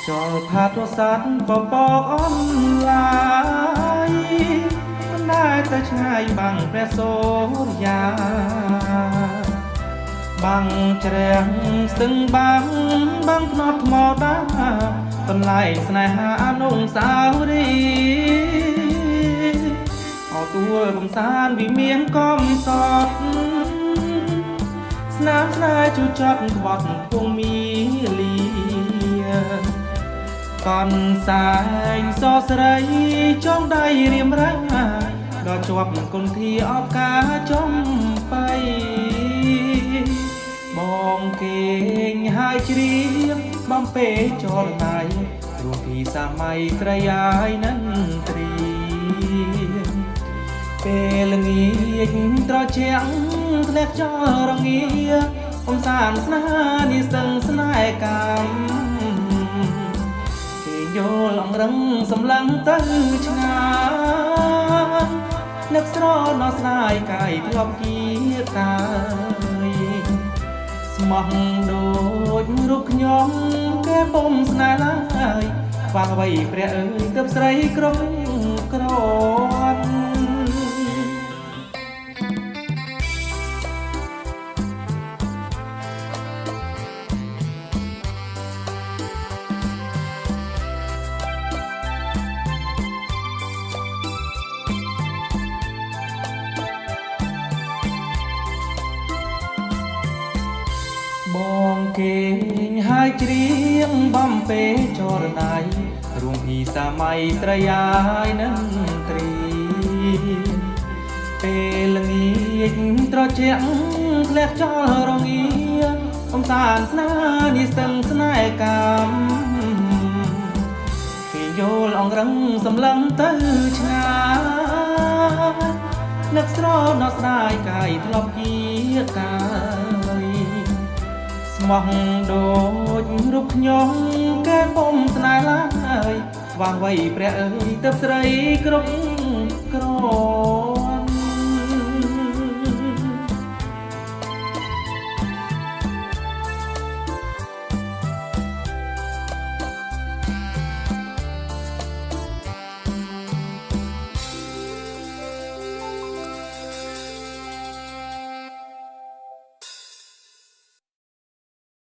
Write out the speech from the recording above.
ចលផាទសាទបបកអនឡាយមិនដែលទៅឆ្ងាយបាំងព្រះសូរយាបាំងជ្រះស្ទឹងបាំងភ្នត់ថ្មដាកន្លែងស្នេហាអនុសាវរីយ៍អោទួលរំសានវិមានកំសត់ស្នាមស្នេហ៍ជួចត់ក្បត់ពងមីលាកនសែងសស្រីចងដៃរៀមរាដល់ជាប់គុនធាអបការចំបៃបងគេងហើយជ្រៀងបំពេចលណៃរួមពីសម័យត្រយាយនឹងត្រៀមពេលល្ងាចត្រជាក់ធ្លាក់ចោលរងាកំសាន្តស្នេហានេះស្ទឹងស្នេហ៍កម្មយល់អង្រឹងសម្លឹងទៅឆ្ងាយនឹកស្រណោះស្ដាយកាយធ្លាប់ជាកាយស្មោះដូចរូបខ្ញុំគេពុំស្នេហ៍ឡើយខ្វះអ្វីព្រះអើយទើបស្រីគ្រប់គ្រាន់បងគេងហើយជ្រៀងបំពេចរណៃរួមពីសម័យត្រយាយនឹងត្រៀមពេលល្ងាចត្រជាក់ធ្លាក់ចោលរងាកំសាន្តស្នេហានេះស្ទឹងស្នេហ៍កម្មគេយល់អង្រឹងសម្លឹងទៅឆ្ងាយនឹកស្រណោះស្ដាយកាយធ្លាប់ជាកាយស្មោះដូចរូបខ្ញុំគេពុំស្នេហ៍ឡើយខ្វះអ្វីព្រះអើយទើបស្រីគ្រប់គ្រាន់